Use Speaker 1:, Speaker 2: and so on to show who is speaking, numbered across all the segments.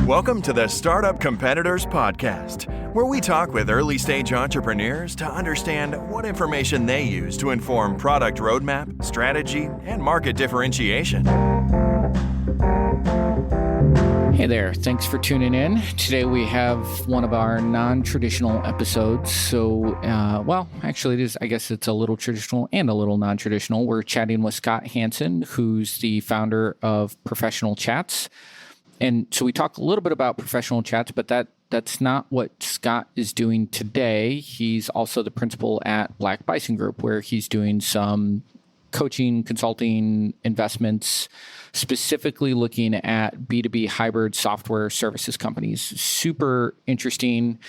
Speaker 1: Welcome to the Startup Competitors Podcast, where we talk with early-stage entrepreneurs to understand what information they use to inform product roadmap, strategy, and market differentiation.
Speaker 2: Hey there, thanks for tuning in. Today we have one of our non-traditional episodes. I guess it's a little traditional and a little non-traditional. We're chatting with Scott Hansen, who's the founder of Professional Chats. And so we talk a little bit about Professional Chats, but that's not what Scott is doing today. He's also the principal at Black Bison Group, where he's doing some coaching, consulting, investments, specifically looking at B2B hybrid software services companies. Super interesting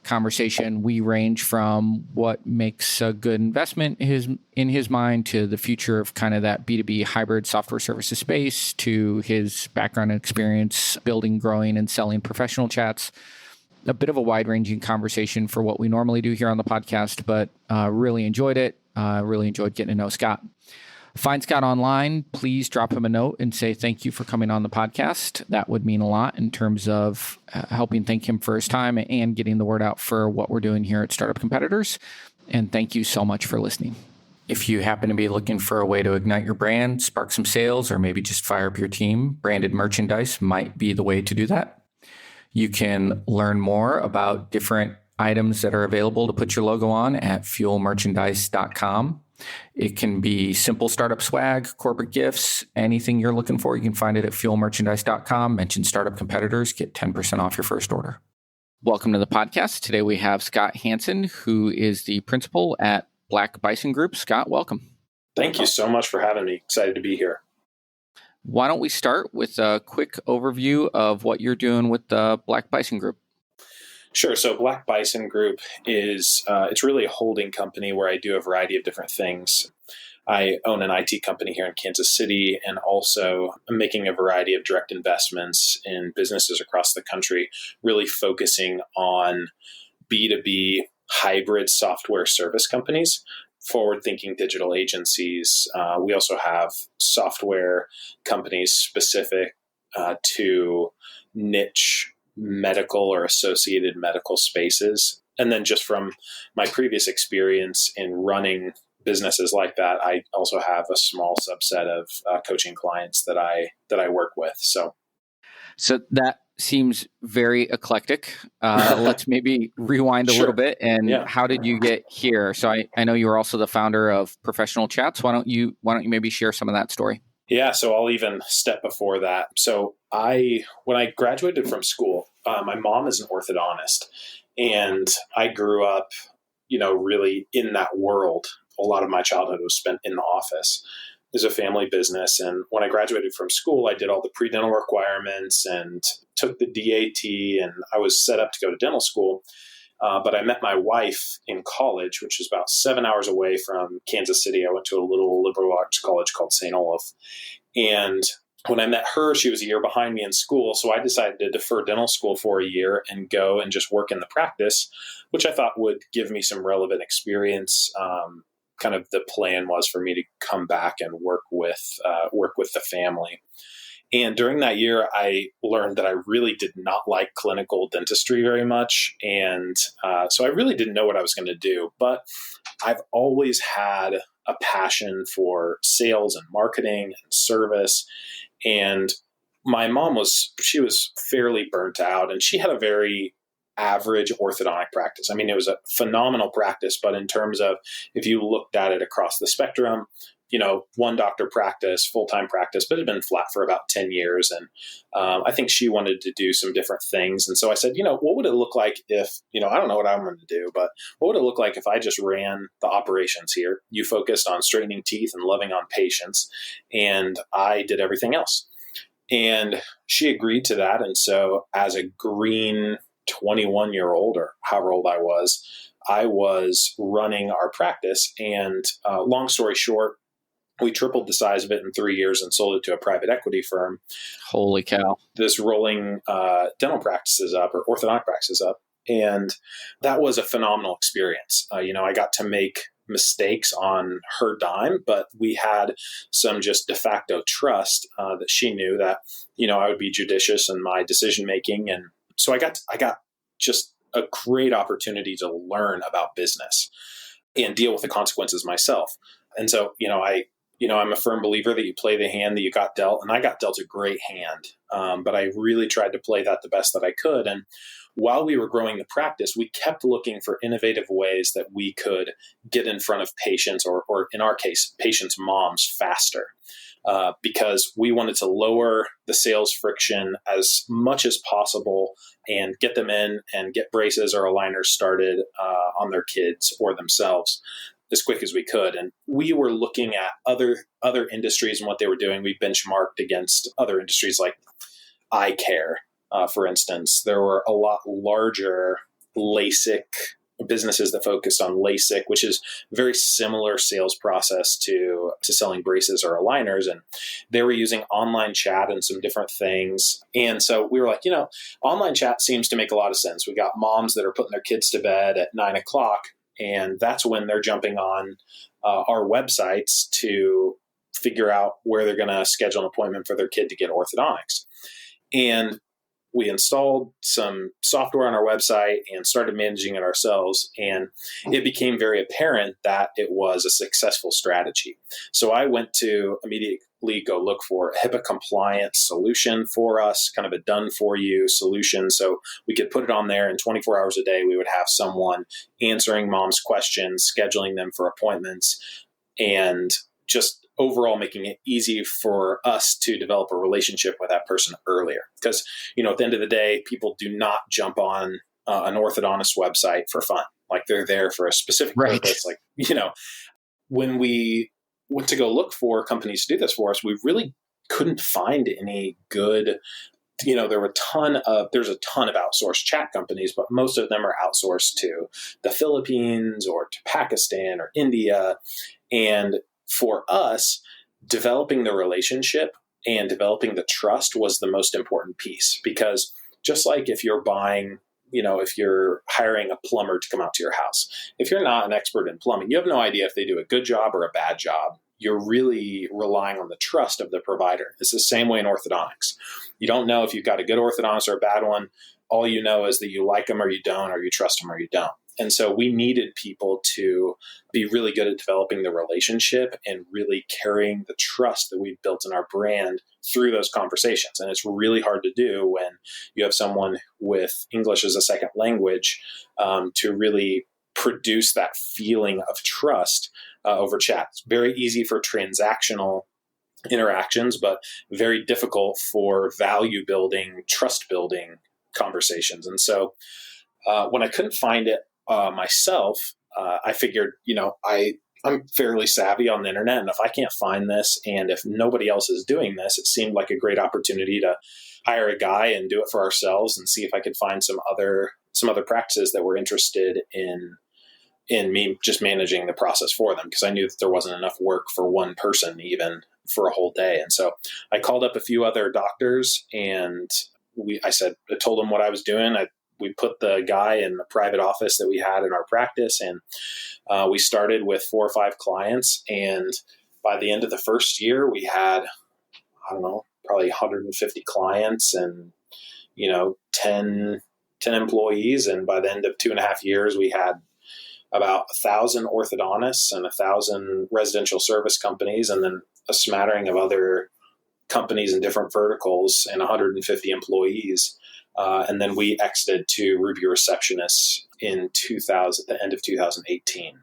Speaker 2: conversation. We range from what makes a good investment in his mind to the future of kind of that B2B hybrid software services space, to his background and experience building, growing, and selling Professional Chats. A bit of a wide-ranging conversation for what we normally do here on the podcast, but really enjoyed it. Really enjoyed getting to know Scott. Find Scott online. Please drop him a note and say thank you for coming on the podcast. That would mean a lot in terms of helping thank him for his time and getting the word out for what we're doing here at Startup Competitors. And thank you so much for listening. If you happen to be looking for a way to ignite your brand, spark some sales, or maybe just fire up your team, branded merchandise might be the way to do that. You can learn more about different items that are available to put your logo on at fuelmerchandise.com. It can be simple startup swag, corporate gifts, anything you're looking for. You can find it at fuelmerchandise.com. Mention Startup Competitors, get 10% off your first order. Welcome to the podcast. Today we have Scott Hansen, who is the principal at Black Bison Group. Scott, welcome.
Speaker 3: Thank you so much for having me. Excited to be here.
Speaker 2: Why don't we start with a quick overview of what you're doing with the Black Bison Group?
Speaker 3: Sure. So Black Bison Group is, it's really a holding company where I do a variety of different things. I own an IT company here in Kansas City, and also I'm making a variety of direct investments in businesses across the country, really focusing on B2B hybrid software service companies, forward-thinking digital agencies. We also have software companies specific to niche medical or associated medical spaces. And then just from my previous experience in running businesses like that, I also have a small subset of coaching clients that I work with. So
Speaker 2: that seems very eclectic. Let's maybe rewind a little bit. And How did you get here? So I know you were also the founder of Professional Chats. Why don't you maybe share some of that story?
Speaker 3: Yeah, so I'll even step before that. So when I graduated from school, my mom is an orthodontist, and I grew up, really in that world. A lot of my childhood was spent in the office. It was a family business, and when I graduated from school, I did all the pre-dental requirements and took the DAT, and I was set up to go to dental school. But I met my wife in college, which is about 7 hours away from Kansas City. I went to a little liberal arts college called St. Olaf. And when I met her, she was a year behind me in school. So I decided to defer dental school for a year and go and just work in the practice, which I thought would give me some relevant experience. Kind of the plan was for me to come back and work with the family. And during that year, I learned that I really did not like clinical dentistry very much. And so I really didn't know what I was going to do. But I've always had a passion for sales and marketing and service. And my mom was fairly burnt out, and she had a very average orthodontic practice. I mean, it was a phenomenal practice, but in terms of if you looked at it across the spectrum, one doctor practice, full-time practice, but it had been flat for about 10 years. And I think she wanted to do some different things. And so I said, what would it look like if, I don't know what I'm going to do, but what would it look like if I just ran the operations here? You focused on straightening teeth and loving on patients, and I did everything else. And she agreed to that. And so as a green 21-year-old, or however old I was running our practice. And long story short, we tripled the size of it in 3 years and sold it to a private equity firm.
Speaker 2: Holy cow.
Speaker 3: This rolling dental practices up, or orthodontic practices up. And that was a phenomenal experience. I got to make mistakes on her dime, but we had some just de facto trust that she knew that, I would be judicious in my decision making. And so I got just a great opportunity to learn about business and deal with the consequences myself. And so, I'm a firm believer that you play the hand that you got dealt, and I got dealt a great hand. But I really tried to play that the best that I could. And while we were growing the practice, we kept looking for innovative ways that we could get in front of patients, or in our case, patients' moms faster. Because we wanted to lower the sales friction as much as possible and get them in and get braces or aligners started on their kids or themselves as quick as we could. And we were looking at other industries and what they were doing. We benchmarked against other industries like eye care, for instance. There were a lot larger LASIK businesses that focused on LASIK, which is very similar sales process to selling braces or aligners. And they were using online chat and some different things. And so we were like, online chat seems to make a lot of sense. We got moms that are putting their kids to bed at 9:00, and that's when they're jumping on our websites to figure out where they're going to schedule an appointment for their kid to get orthodontics. And we installed some software on our website and started managing it ourselves. And it became very apparent that it was a successful strategy. So I went to immediately go look for a HIPAA compliant solution for us, kind of a done for you solution. So we could put it on there, and 24 hours a day, we would have someone answering mom's questions, scheduling them for appointments, and just overall making it easy for us to develop a relationship with that person earlier. Because, at the end of the day, people do not jump on an orthodontist website for fun. Like, they're there for a specific purpose. Like, when we went to go look for companies to do this for us, we really couldn't find any good, there's a ton of outsourced chat companies, but most of them are outsourced to the Philippines or to Pakistan or India. And for us, developing the relationship and developing the trust was the most important piece, because just like if you're buying, if you're hiring a plumber to come out to your house, if you're not an expert in plumbing, you have no idea if they do a good job or a bad job. You're really relying on the trust of the provider. It's the same way in orthodontics. You don't know if you've got a good orthodontist or a bad one. All you know is that you like them or you don't, or you trust them or you don't. And so we needed people to be really good at developing the relationship and really carrying the trust that we've built in our brand through those conversations. And it's really hard to do when you have someone with English as a second language to really produce that feeling of trust over chat. It's very easy for transactional interactions, but very difficult for value building, trust building conversations. And so when I couldn't find it myself, I figured, I'm fairly savvy on the internet, and if I can't find this, and if nobody else is doing this, it seemed like a great opportunity to hire a guy and do it for ourselves and see if I could find some other practices that were interested in me just managing the process for them, because I knew that there wasn't enough work for one person even for a whole day. And so I called up a few other doctors, and I told them what I was doing. We put the guy in the private office that we had in our practice, and we started with 4 or 5 clients. And by the end of the first year, we had, probably 150 clients and, 10 employees. And by the end of 2.5 years, we had about 1,000 orthodontists and 1,000 residential service companies, and then a smattering of other companies in different verticals, and 150 employees. And then we exited to Ruby Receptionists in the end of 2018.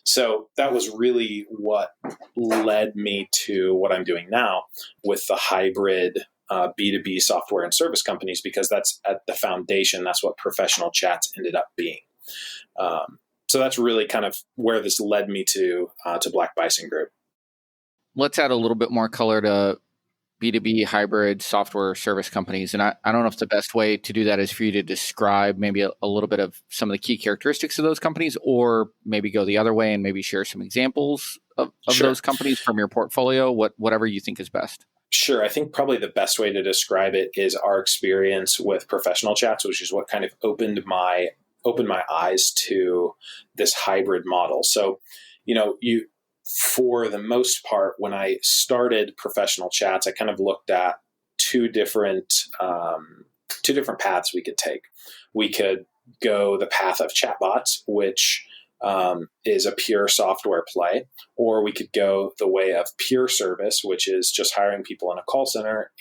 Speaker 3: So that was really what led me to what I'm doing now with the hybrid B2B software and service companies, because that's at the foundation. That's what Professional Chats ended up being. So that's really kind of where this led me to Black Bison Group.
Speaker 2: Let's add a little bit more color to B2B hybrid software service companies. And I don't know if the best way to do that is for you to describe maybe a little bit of some of the key characteristics of those companies, or maybe go the other way and maybe share some examples of
Speaker 3: Sure.
Speaker 2: those companies from your portfolio, whatever you think is best.
Speaker 3: Sure. I think probably the best way to describe it is our experience with Professional Chats, which is what kind of opened my eyes to this hybrid model. So, for the most part, when I started Professional Chats, I kind of looked at two different paths we could take. We could go the path of Chatbots, which is a pure software play, or we could go the way of pure service, which is just hiring people in a call center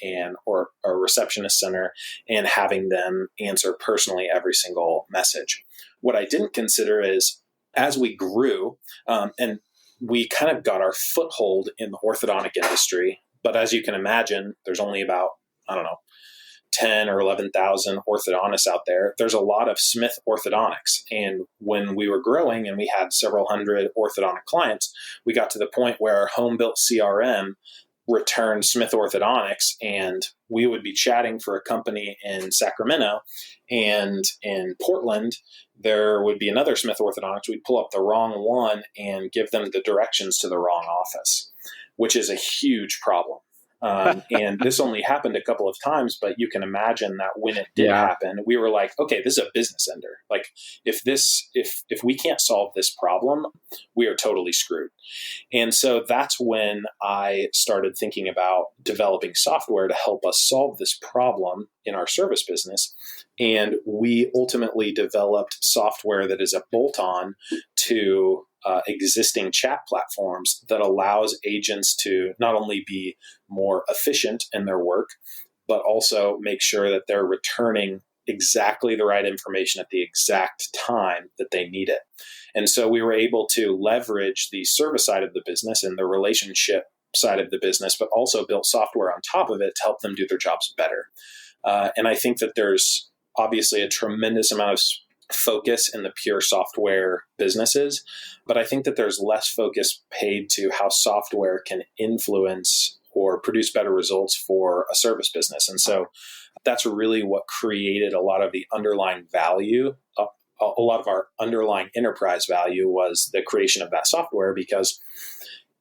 Speaker 3: or a receptionist center and having them answer personally every single message. What I didn't consider is, as we grew, and we kind of got our foothold in the orthodontic industry, but as you can imagine, there's only about, 10 or 11,000 orthodontists out there. There's a lot of Smith orthodontics. And when we were growing and we had several hundred orthodontic clients, we got to the point where our home-built CRM returned Smith orthodontics, and we would be chatting for a company in Sacramento, and in Portland, there would be another Smith orthodontics. We'd pull up the wrong one and give them the directions to the wrong office, which is a huge problem. And this only happened a couple of times, but you can imagine that when it did happen, we were like, okay, this is a business ender. Like if we can't solve this problem, we are totally screwed. And so that's when I started thinking about developing software to help us solve this problem in our service business. And we ultimately developed software that is a bolt-on to existing chat platforms that allows agents to not only be more efficient in their work, but also make sure that they're returning exactly the right information at the exact time that they need it. And so we were able to leverage the service side of the business and the relationship side of the business, but also built software on top of it to help them do their jobs better. And I think that there's obviously a tremendous amount of focus in the pure software businesses, but I think that there's less focus paid to how software can influence or produce better results for a service business. And so that's really what created a lot of the underlying value. A lot of our underlying enterprise value was the creation of that software, because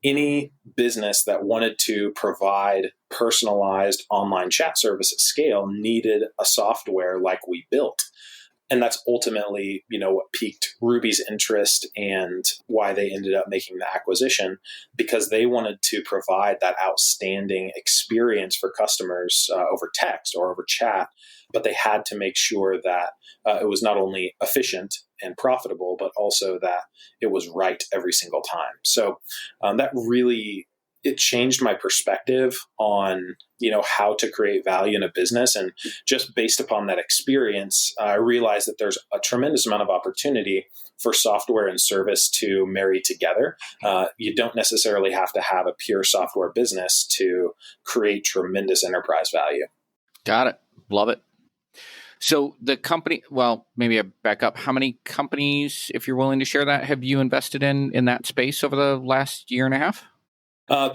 Speaker 3: any business that wanted to provide personalized online chat service at scale needed a software like we built. And that's ultimately, what piqued Ruby's interest and why they ended up making the acquisition, because they wanted to provide that outstanding experience for customers over text or over chat, but they had to make sure that it was not only efficient and profitable, but also that it was right every single time. So that really, it changed my perspective on, how to create value in a business. And just based upon that experience, I realized that there's a tremendous amount of opportunity for software and service to marry together. You don't necessarily have to have a pure software business to create tremendous enterprise value.
Speaker 2: Got it. Love it. So the company, well, maybe I back up. How many companies, if you're willing to share that, have you invested in that space over the last year and a half?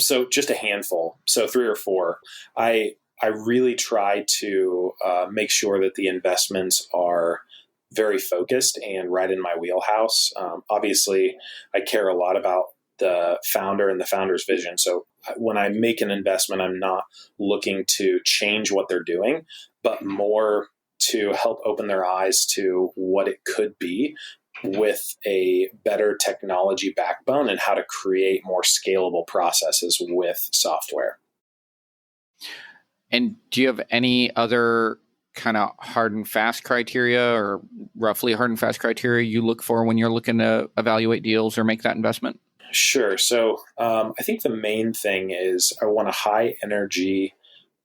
Speaker 3: So just a handful, so 3 or 4. I really try to make sure that the investments are very focused and right in my wheelhouse. Obviously, I care a lot about the founder and the founder's vision. So when I make an investment, I'm not looking to change what they're doing, but more to help open their eyes to what it could be with a better technology backbone and how to create more scalable processes with software. And
Speaker 2: do you have any other kind of hard and fast criteria, or roughly hard and fast criteria you look for when you're looking to evaluate deals or make that investment?
Speaker 3: Sure. So I think the main thing is I want a high energy,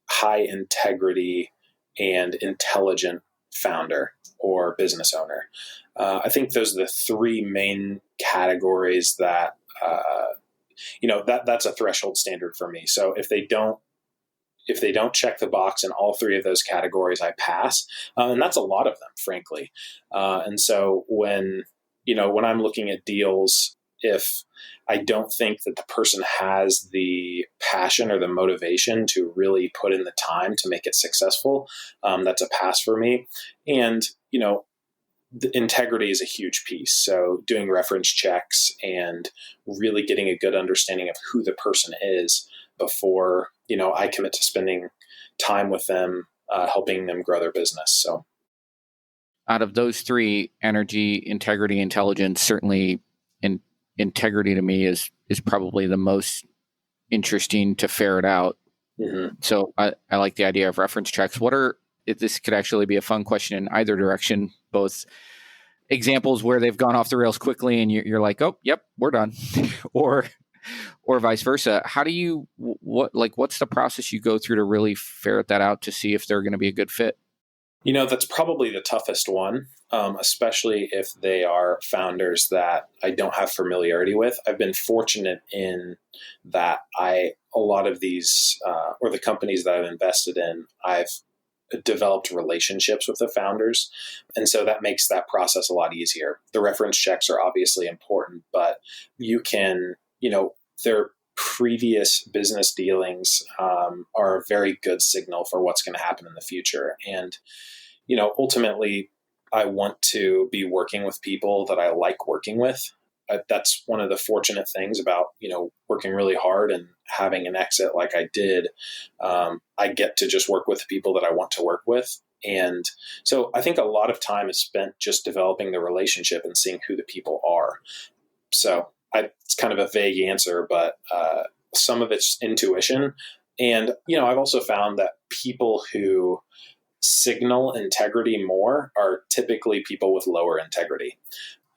Speaker 3: high integrity, and intelligent founder or business owner. I think those are the 3 main categories that, that's a threshold standard for me. So if they don't check the box in all 3 of those categories, I pass. And that's a lot of them, frankly. And so when I'm looking at deals, if I don't think that the person has the passion or the motivation to really put in the time to make it successful, that's a pass for me. And, the integrity is a huge piece. So doing reference checks and really getting a good understanding of who the person is before, I commit to spending time with them, helping them grow their business. So
Speaker 2: out of those 3, energy, integrity, intelligence, certainly integrity to me is probably the most interesting to ferret out.
Speaker 3: Mm-hmm.
Speaker 2: So I like the idea of reference checks. This could actually be a fun question in either direction, both examples where they've gone off the rails quickly and you're like, oh, yep, we're done. or vice versa. How do you, what's the process you go through to really ferret that out to see if they're going to be a good fit?
Speaker 3: That's probably the toughest one, especially if they are founders that I don't have familiarity with. I've been fortunate in that a lot of these, or the companies that I've invested in, I've developed relationships with the founders. And so that makes that process a lot easier. The reference checks are obviously important, but you can, their previous business dealings are a very good signal for what's going to happen in the future. And, ultimately, I want to be working with people that I like working with. That's one of the fortunate things about, working really hard and having an exit like I did. I get to just work with people that I want to work with. And so I think a lot of time is spent just developing the relationship and seeing who the people are. So it's kind of a vague answer, but some of it's intuition. And, I've also found that people who signal integrity more are typically people with lower integrity.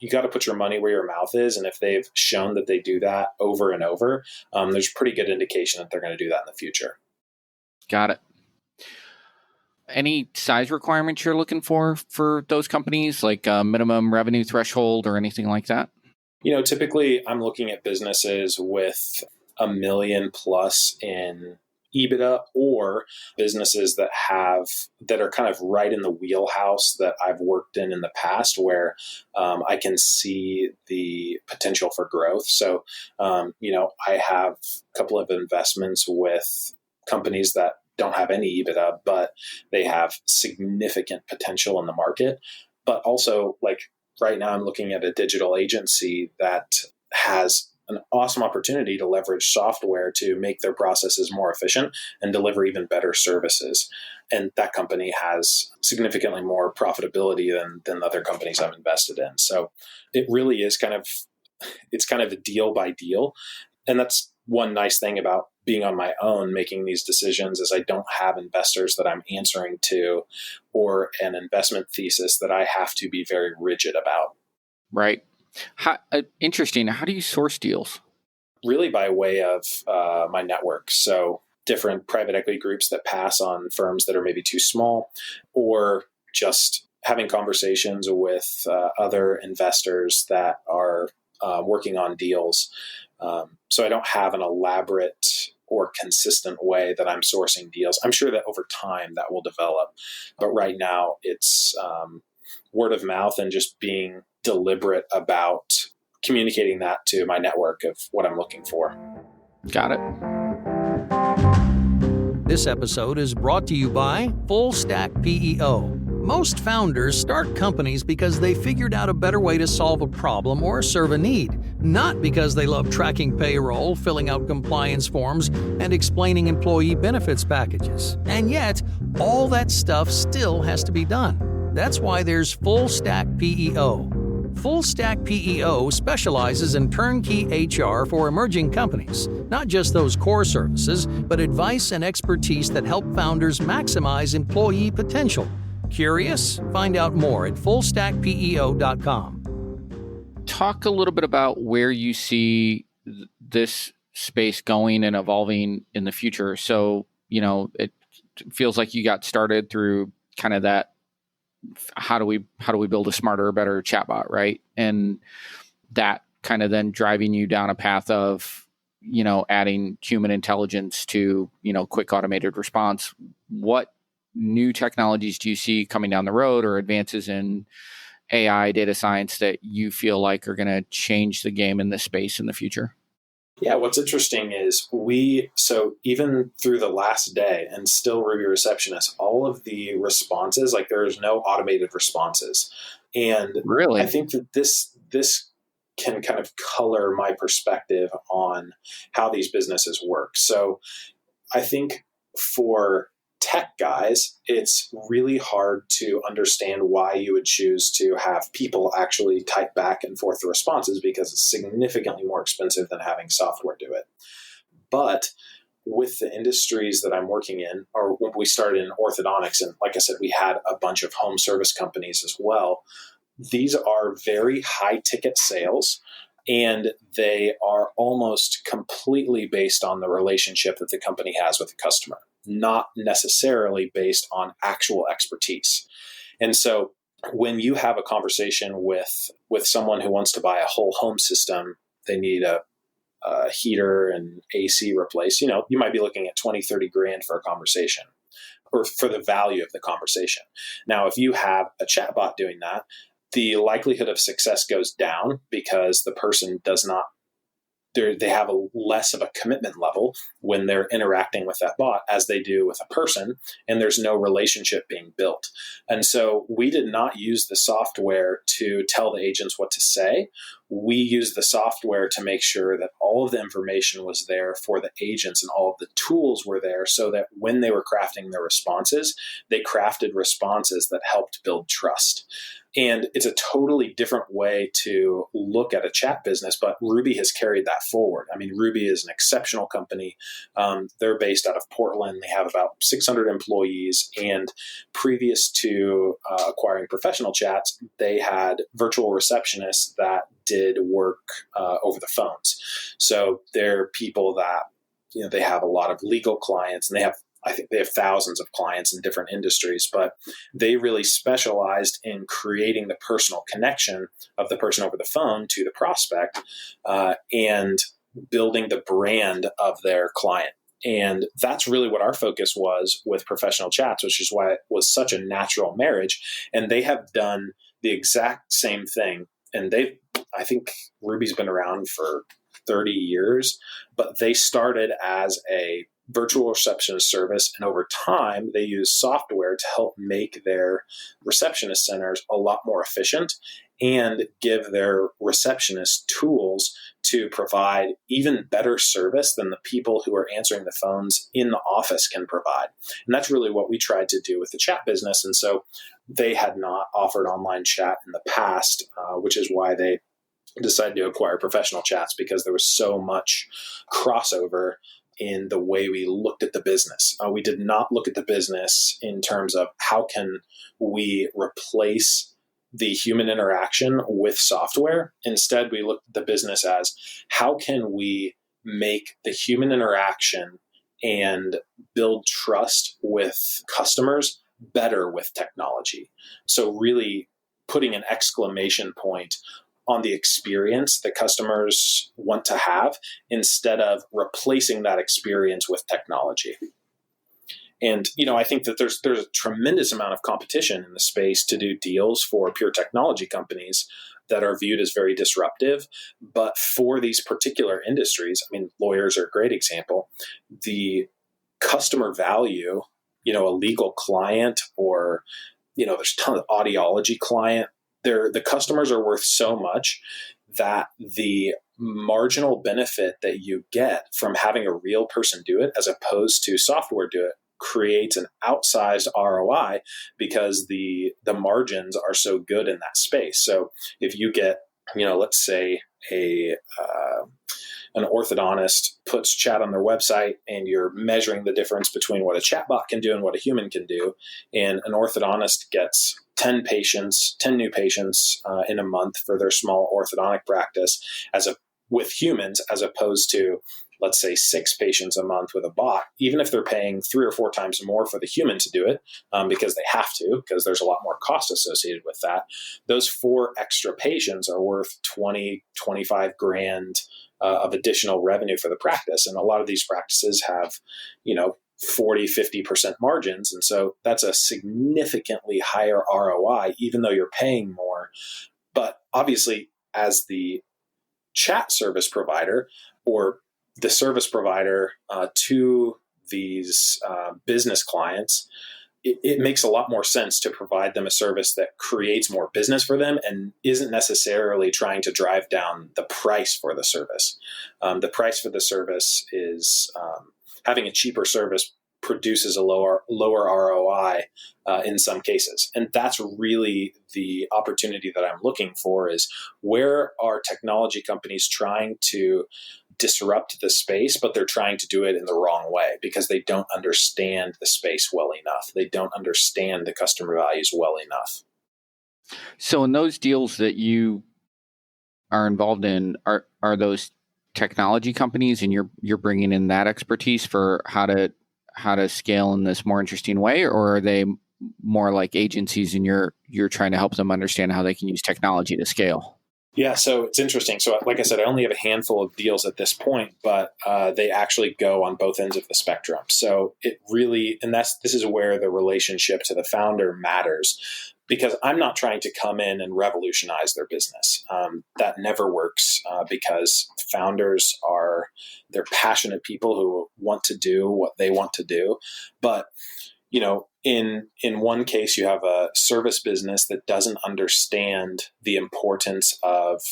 Speaker 3: You got to put your money where your mouth is. And if they've shown that they do that over and over, there's pretty good indication that they're going to do that in the future.
Speaker 2: Got it. Any size requirements you're looking for those companies, like a minimum revenue threshold or anything like that?
Speaker 3: Typically I'm looking at businesses with $1 million plus in EBITDA, or businesses that are kind of right in the wheelhouse that I've worked in the past, where I can see the potential for growth. So, I have a couple of investments with companies that don't have any EBITDA, but they have significant potential in the market. But also, like right now, I'm looking at a digital agency that has an awesome opportunity to leverage software to make their processes more efficient and deliver even better services. And that company has significantly more profitability than other companies I've invested in. So it really is it's kind of a deal by deal. And that's one nice thing about being on my own, making these decisions, is I don't have investors that I'm answering to or an investment thesis that I have to be very rigid about.
Speaker 2: Right. Interesting. How do you source deals?
Speaker 3: Really by way of my network. So different private equity groups that pass on firms that are maybe too small, or just having conversations with other investors that are working on deals. So I don't have an elaborate or consistent way that I'm sourcing deals. I'm sure that over time that will develop. But right now it's word of mouth and just being deliberate about communicating that to my network of what I'm looking for.
Speaker 2: Got it.
Speaker 4: This episode is brought to you by Full Stack PEO. Most founders start companies because they figured out a better way to solve a problem or serve a need, not because they love tracking payroll, filling out compliance forms, and explaining employee benefits packages. And yet, all that stuff still has to be done. That's why there's Full Stack PEO. Full Stack PEO specializes in turnkey HR for emerging companies, not just those core services, but advice and expertise that help founders maximize employee potential. Curious? Find out more at fullstackpeo.com.
Speaker 2: Talk a little bit about where you see this space going and evolving in the future. So, it feels like you got started through kind of that, how do we build a smarter, better chatbot, right? And that kind of then driving you down a path of, adding human intelligence to, quick automated response. What new technologies do you see coming down the road, or advances in AI, data science, that you feel like are going to change the game in this space in the future?
Speaker 3: Yeah, what's interesting is so even through the last day and still Ruby Receptionist, all of the responses, like there's no automated responses. And
Speaker 2: really,
Speaker 3: I think that this can kind of color my perspective on how these businesses work. So I think for tech guys, it's really hard to understand why you would choose to have people actually type back and forth the responses, because it's significantly more expensive than having software do it. But with the industries that I'm working in, or when we started in orthodontics, and like I said, we had a bunch of home service companies as well. These are very high ticket sales, and they are almost completely based on the relationship that the company has with the customer, not necessarily based on actual expertise. And so when you have a conversation with someone who wants to buy a whole home system, they need a heater and AC replaced, you might be looking at 20, 30 grand for a conversation, or for the value of the conversation. Now, if you have a chatbot doing that, the likelihood of success goes down, because the person does not, they have a less of a commitment level when they're interacting with that bot as they do with a person, and there's no relationship being built. And so we did not use the software to tell the agents what to say. We used the software to make sure that all of the information was there for the agents, and all of the tools were there, so that when they were crafting their responses, they crafted responses that helped build trust. And it's a totally different way to look at a chat business, but Ruby has carried that forward. I mean, Ruby is an exceptional company. They're based out of Portland. They have about 600 employees. And previous to acquiring Professional Chats, they had virtual receptionists that did work over the phones. So they're people that, they have a lot of legal clients, and I think they have thousands of clients in different industries, but they really specialized in creating the personal connection of the person over the phone to the prospect, and building the brand of their client. And that's really what our focus was with Professional Chats, which is why it was such a natural marriage. And they have done the exact same thing. And I think Ruby's been around for 30 years, but they started as a virtual receptionist service, and over time they use software to help make their receptionist centers a lot more efficient, and give their receptionists tools to provide even better service than the people who are answering the phones in the office can provide. And that's really what we tried to do with the chat business. And so they had not offered online chat in the past, which is why they decided to acquire Professional Chats, because there was so much crossover in the way we looked at the business. We did not look at the business in terms of how can we replace the human interaction with software. Instead, we looked at the business as how can we make the human interaction and build trust with customers better with technology. So really putting an exclamation point on the experience that customers want to have, instead of replacing that experience with technology. And, I think that there's a tremendous amount of competition in the space to do deals for pure technology companies that are viewed as very disruptive. But for these particular industries, lawyers are a great example. The customer value, a legal client, or, there's a ton of audiology client, the customers are worth so much that the marginal benefit that you get from having a real person do it as opposed to software do it creates an outsized ROI, because the margins are so good in that space. So if you get, let's say an orthodontist puts chat on their website, and you're measuring the difference between what a chatbot can do and what a human can do, and an orthodontist gets 10 new patients in a month for their small orthodontic practice with humans, as opposed to, let's say, 6 patients a month with a bot, even if they're paying 3 or 4 times more for the human to do it, because they have to, because there's a lot more cost associated with that, those 4 extra patients are worth 20, 25 grand of additional revenue for the practice. And a lot of these practices have, 40, 50% margins. And so that's a significantly higher ROI, even though you're paying more. But obviously, as the chat service provider, or the service provider to these business clients, it makes a lot more sense to provide them a service that creates more business for them and isn't necessarily trying to drive down the price for the service. The price for the service is having a cheaper service produces a lower ROI in some cases. And that's really the opportunity that I'm looking for, is where are technology companies trying to disrupt the space, but they're trying to do it in the wrong way because they don't understand the space well enough. They don't understand the customer values well enough.
Speaker 2: So in those deals that you are involved in, are those technology companies, and you're bringing in that expertise for how to scale in this more interesting way, or are they more like agencies and you're trying to help them understand how they can use technology to scale?
Speaker 3: Yeah, so it's interesting. So like I said, I only have a handful of deals at this point, but they actually go on both ends of the spectrum. So it really, and this is where the relationship to the founder matters, because I'm not trying to come in and revolutionize their business. That never works because founders they're passionate people who want to do what they want to do. But in one case, you have a service business that doesn't understand the importance of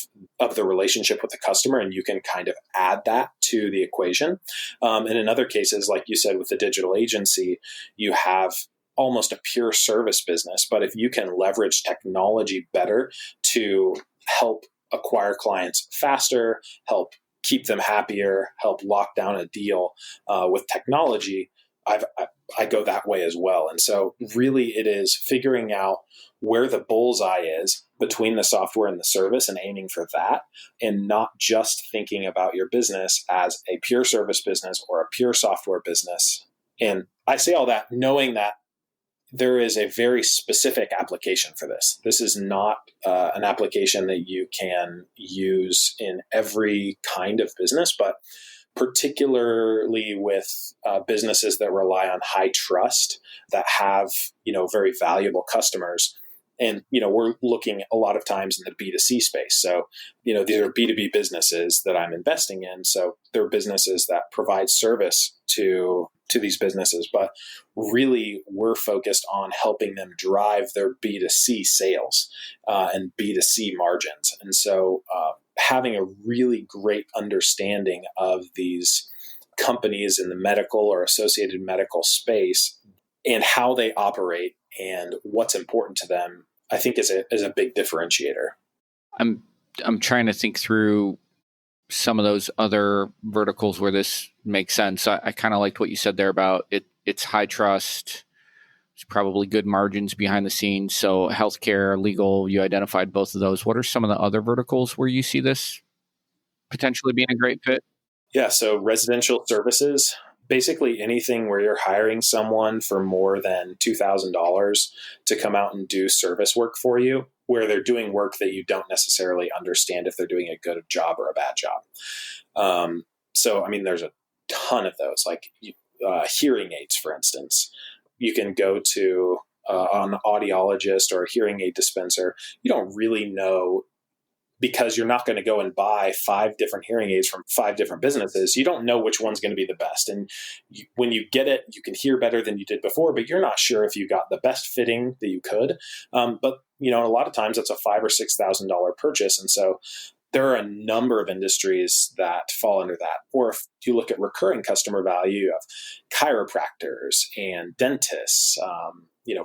Speaker 3: the relationship with the customer, and you can kind of add that to the equation. And in other cases, like you said, with the digital agency, you have almost a pure service business. But if you can leverage technology better to help acquire clients faster, help keep them happier, help lock down a deal with technology, I go that way as well. And so really it is figuring out where the bullseye is between the software and the service and aiming for that, and not just thinking about your business as a pure service business or a pure software business. And I say all that knowing that there is a very specific application for this. This is not an application that you can use in every kind of business, but particularly with businesses that rely on high trust, that have, very valuable customers. And, we're looking a lot of times in the B2C space. So, these are B2B businesses that I'm investing in. So they're businesses that provide service to these businesses, but really we're focused on helping them drive their B2C sales and B2C margins. And so having a really great understanding of these companies in the medical or associated medical space and how they operate and what's important to them, I think is a big differentiator.
Speaker 2: I'm trying to think through some of those other verticals where this makes sense. I kind of liked what you said there about it. It's high trust. It's probably good margins behind the scenes. So healthcare, legal, you identified both of those. What are some of the other verticals where you see this potentially being a great fit?
Speaker 3: Yeah, so residential services, basically anything where you're hiring someone for more than $2,000 to come out and do service work for you, where they're doing work that you don't necessarily understand if they're doing a good job or a bad job. There's a ton of those, like hearing aids, for instance. You can go to an audiologist or a hearing aid dispenser. You don't really know, because you're not going to go and buy 5 different hearing aids from 5 different businesses. You don't know which one's going to be the best. And when you get it, you can hear better than you did before, but you're not sure if you got the best fitting that you could. But a lot of times it's a $5,000 or $6,000 purchase. And so there are a number of industries that fall under that. Or if you look at recurring customer value of chiropractors and dentists,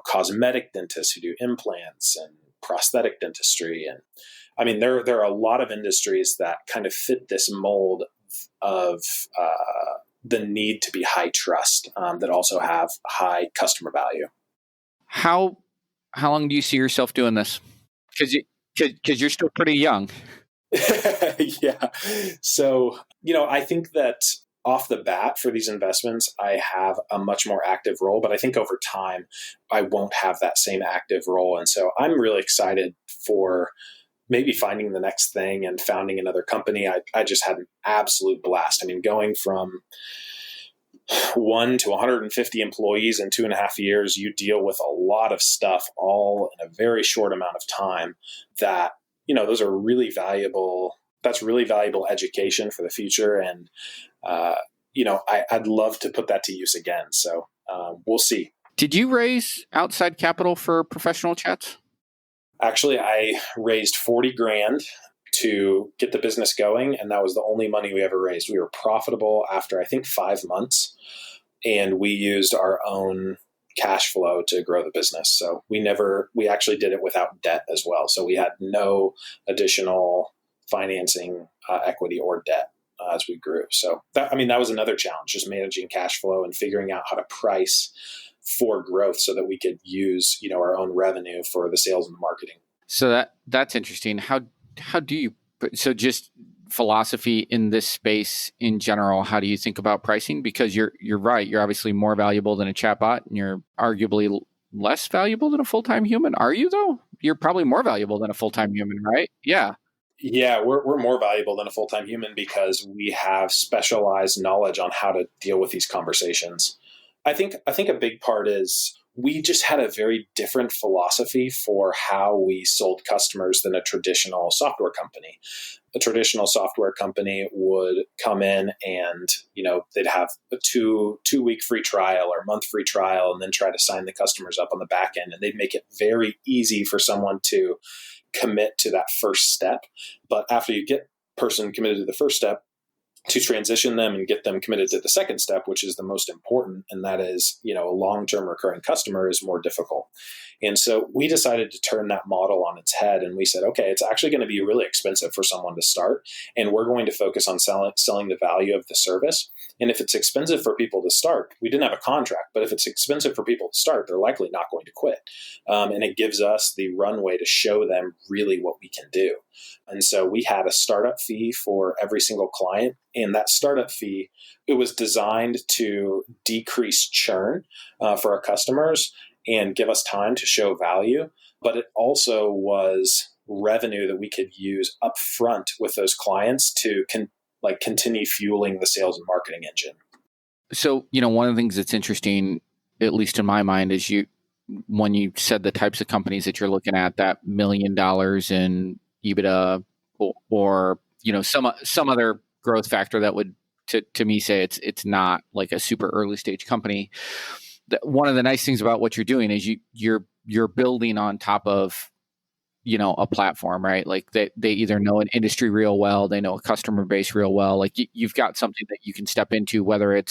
Speaker 3: cosmetic dentists who do implants and prosthetic dentistry. And there are a lot of industries that kind of fit this mold of the need to be high trust, that also have high customer value.
Speaker 2: How long do you see yourself doing this? Because you're still pretty young.
Speaker 3: Yeah. So, I think that off the bat for these investments, I have a much more active role, but I think over time I won't have that same active role. And so I'm really excited for maybe finding the next thing and founding another company. I just had an absolute blast. Going from 1 to 150 employees in 2.5 years, you deal with a lot of stuff all in a very short amount of time that, those are really valuable. That's really valuable education for the future. And, I'd love to put that to use again. So we'll see.
Speaker 2: Did you raise outside capital for Professional Chats?
Speaker 3: Actually, I raised $40,000 to get the business going, and that was the only money we ever raised. We were profitable after, I think, 5 months. and we used our own cash flow to grow the business. So we actually did it without debt as well. So we had no additional financing, equity or debt as we grew. So that was another challenge, just managing cash flow and figuring out how to price for growth so that we could use, our own revenue for the sales and the marketing.
Speaker 2: So that's interesting. How do you, so just philosophy in this space in general, how do you think about pricing? Because you're right. You're obviously more valuable than a chatbot, and you're arguably less valuable than a full-time human. Are you though? You're probably more valuable than a full-time human, right? Yeah.
Speaker 3: Yeah, we're more valuable than a full-time human because we have specialized knowledge on how to deal with these conversations. I think a big part is we just had a very different philosophy for how we sold customers than a traditional software company. A traditional software company would come in and, they'd have a two-week free trial or month free trial and then try to sign the customers up on the back end. And they'd make it very easy for someone to commit to that first step. But after you get person committed to the first step, to transition them and get them committed to the second step, which is the most important, and that is, a long-term recurring customer, is more difficult. And so we decided to turn that model on its head, and we said, okay, it's actually going to be really expensive for someone to start, and we're going to focus on selling the value of the service. And if it's expensive for people to start, we didn't have a contract, but if it's expensive for people to start, they're likely not going to quit. And it gives us the runway to show them really what we can do. And so we had a startup fee for every single client. And that startup fee, it was designed to decrease churn for our customers and give us time to show value. But it also was revenue that we could use up front with those clients to continue fueling the sales and marketing engine.
Speaker 2: So, one of the things that's interesting, at least in my mind, is when you said the types of companies that you're looking at, that $1 million in EBITDA or some other growth factor that would to me say it's not like a super early stage company. One of the nice things about what you're doing is you're building on top of a platform, right? Like they either know an industry real well, they know a customer base real well. Like you've got something that you can step into, whether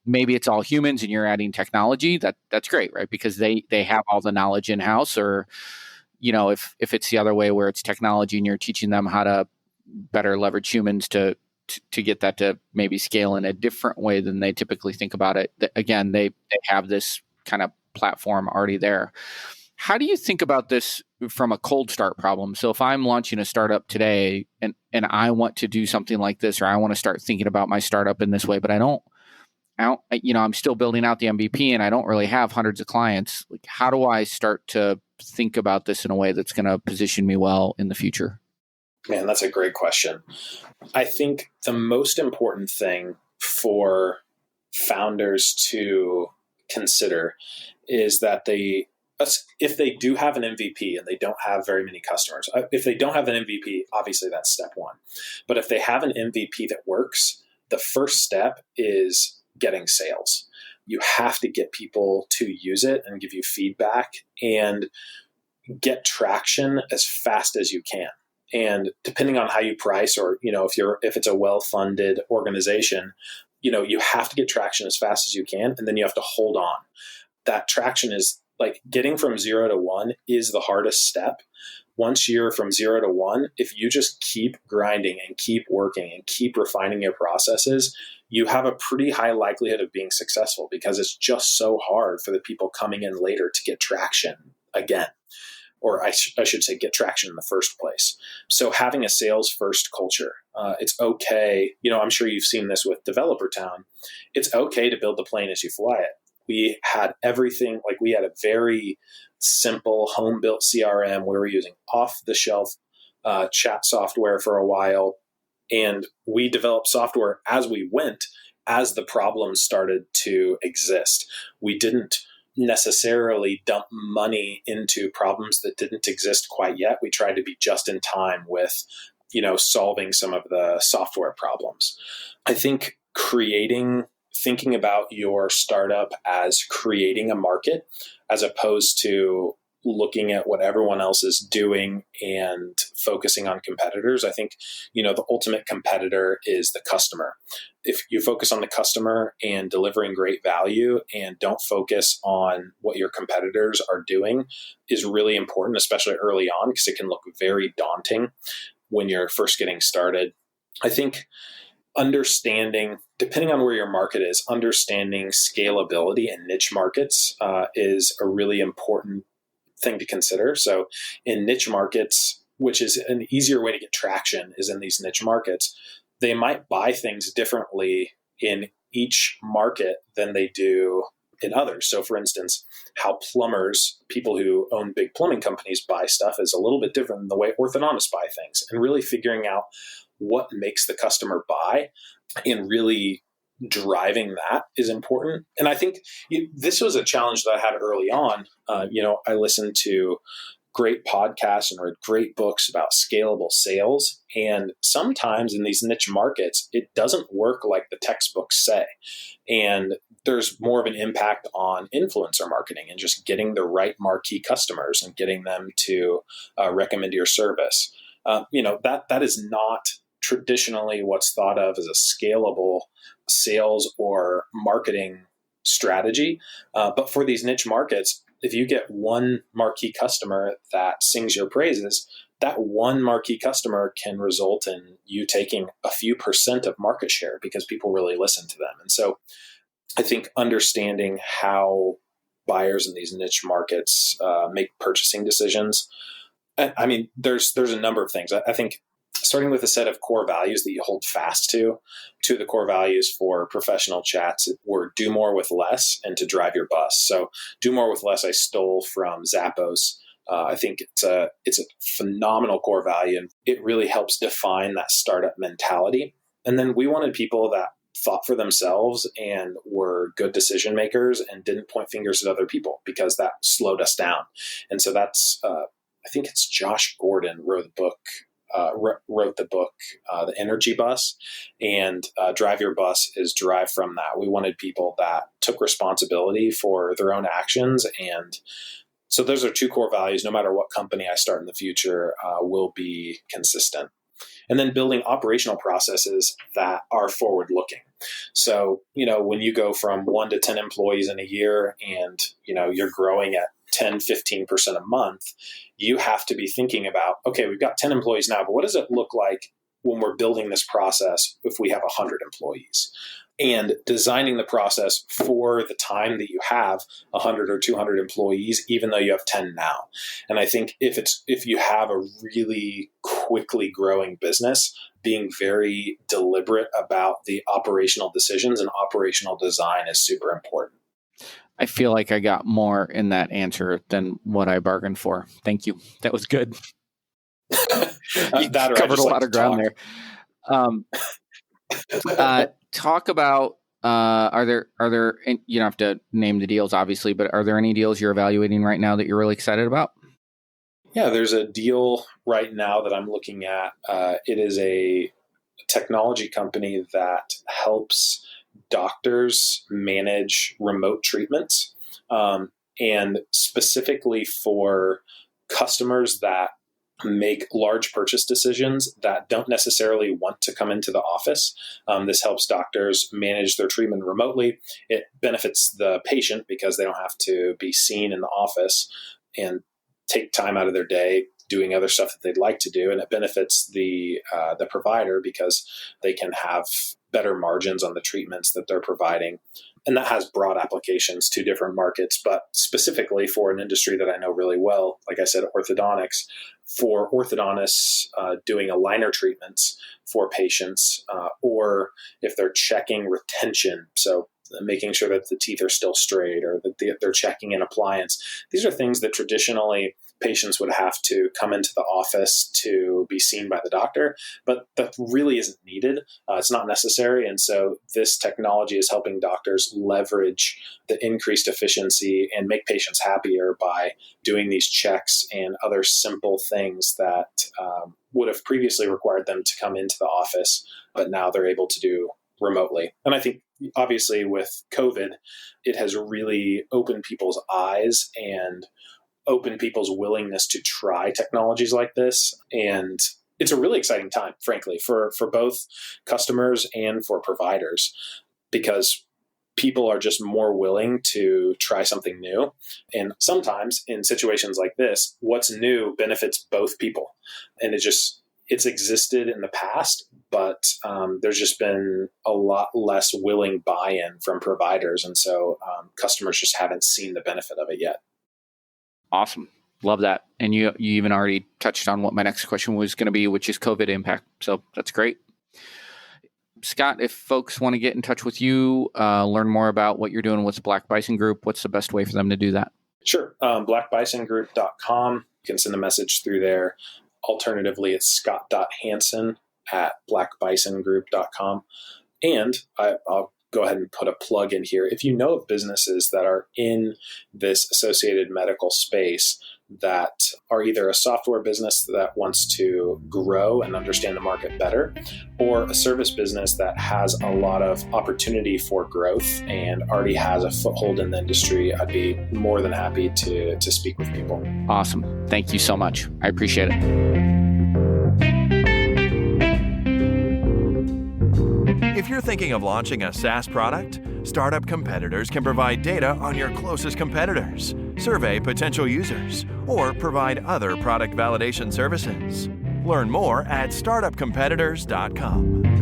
Speaker 2: maybe it's all humans and you're adding technology. That's great, right? Because they have all the knowledge in house, or if it's the other way where it's technology and you're teaching them how to better leverage humans to get that to maybe scale in a different way than they typically think about it. Again, they have this kind of platform already there. How do you think about this from a cold start problem? So if I'm launching a startup today and I want to do something like this, or I want to start thinking about my startup in this way, but I'm still building out the MVP and I don't really have hundreds of clients. Like, how do I start to think about this in a way that's going to position me well in the future?
Speaker 3: Man, that's a great question. I think the most important thing for founders to consider is that if they do have an MVP and they don't have very many customers, if they don't have an MVP, obviously that's step one. But if they have an MVP that works, the first step is getting sales. You have to get people to use it and give you feedback and get traction as fast as you can. And depending on how you price, or if it's a well-funded organization, you have to get traction as fast as you can, and then you have to hold on. That traction is like getting from 0 to 1 is the hardest step. Once you're from 0 to 1, if you just keep grinding and keep working and keep refining your processes, you have a pretty high likelihood of being successful, because it's just so hard for the people coming in later to get traction again. Or I should say get traction in the first place. So having a sales first culture, it's okay. I'm sure you've seen this with Developer Town. It's okay to build the plane as you fly it. We had everything, like we had a very simple home built CRM. We were using off the shelf chat software for a while. And we developed software as we went, as the problems started to exist. We didn't necessarily dump money into problems that didn't exist quite yet. We tried to be just in time with, solving some of the software problems. I think thinking about your startup as creating a market, as opposed to looking at what everyone else is doing and focusing on competitors. I think, the ultimate competitor is the customer. If you focus on the customer and delivering great value and don't focus on what your competitors are doing is really important, especially early on, because it can look very daunting when you're first getting started. I think understanding, depending on where your market is, understanding scalability in niche markets is a really important thing to consider. So in niche markets, which is an easier way to get traction, is in these niche markets, they might buy things differently in each market than they do in others. So for instance, how plumbers, people who own big plumbing companies, buy stuff is a little bit different than the way orthodontists buy things, and really figuring out what makes the customer buy and really driving that is important. And I think this was a challenge that I had early on. I listened to great podcasts and read great books about scalable sales. And sometimes in these niche markets, it doesn't work like the textbooks say. And there's more of an impact on influencer marketing and just getting the right marquee customers and getting them to recommend your service. That is not traditionally what's thought of as a scalable sales or marketing strategy. But for these niche markets, if you get one marquee customer that sings your praises, that one marquee customer can result in you taking a few % of market share because people really listen to them. And so I think understanding how buyers in these niche markets make purchasing decisions. I mean, there's a number of things. I think starting with a set of core values that you hold fast to. Two of the core values for professional chats were do more with less and to drive your bus. So do more with less I stole from Zappos. I think it's a phenomenal core value, and it really helps define that startup mentality. And then we wanted people that thought for themselves and were good decision makers and didn't point fingers at other people, because that slowed us down. And so that's, I think it's Josh Gordon wrote the book, The Energy Bus, and Drive Your Bus is derived from that. We wanted people that took responsibility for their own actions. And so those are two core values. No matter what company I start in the future, will be consistent. And then building operational processes that are forward looking. So, when you go from 1 to 10 employees in a year and, you're growing at 10, 15% a month, you have to be thinking about, okay, we've got 10 employees now, but what does it look like when we're building this process if we have 100 employees? And designing the process for the time that you have 100 or 200 employees, even though you have 10 now. And I think if you have a really quickly growing business, being very deliberate about the operational decisions and operational design is super important.
Speaker 2: I feel like I got more in that answer than what I bargained for. Thank you. That was good. You covered a lot of ground there. Talk about, are there, you don't have to name the deals obviously, but are there any deals you're evaluating right now that you're really excited about?
Speaker 3: Yeah, there's a deal right now that I'm looking at. It is a technology company that helps doctors manage remote treatments, and specifically for customers that make large purchase decisions that don't necessarily want to come into the office. This helps doctors manage their treatment remotely. It benefits the patient because they don't have to be seen in the office and take time out of their day doing other stuff that they'd like to do. And it benefits the provider because they can have better margins on the treatments that they're providing. And that has broad applications to different markets, but specifically for an industry that I know really well, like I said, orthodontics, for orthodontists doing aligner treatments for patients, or if they're checking retention, so making sure that the teeth are still straight or that they're checking an appliance. These are things that traditionally patients would have to come into the office to be seen by the doctor, but that really isn't needed. It's not necessary. And so this technology is helping doctors leverage the increased efficiency and make patients happier by doing these checks and other simple things that would have previously required them to come into the office, but now they're able to do remotely. And I think obviously with COVID, it has really opened people's eyes and open people's willingness to try technologies like this. And it's a really exciting time, frankly, for both customers and for providers, because people are just more willing to try something new. And sometimes in situations like this, what's new benefits both people. And it's existed in the past, but there's just been a lot less willing buy-in from providers. And so customers just haven't seen the benefit of it yet.
Speaker 2: Awesome. Love that. And you even already touched on what my next question was going to be, which is COVID impact. So that's great. Scott, if folks want to get in touch with you, learn more about what you're doing with Black Bison Group, what's the best way for them to do that?
Speaker 3: Sure. BlackBisonGroup.com. You can send a message through there. Alternatively, it's scott.hansen@blackbisongroup.com. And I'll go ahead and put a plug in here. If you know of businesses that are in this associated medical space that are either a software business that wants to grow and understand the market better, or a service business that has a lot of opportunity for growth and already has a foothold in the industry, I'd be more than happy to speak with people.
Speaker 2: Awesome. Thank you so much. I appreciate it.
Speaker 1: If you're thinking of launching a SaaS product, Startup Competitors can provide data on your closest competitors, survey potential users, or provide other product validation services. Learn more at startupcompetitors.com.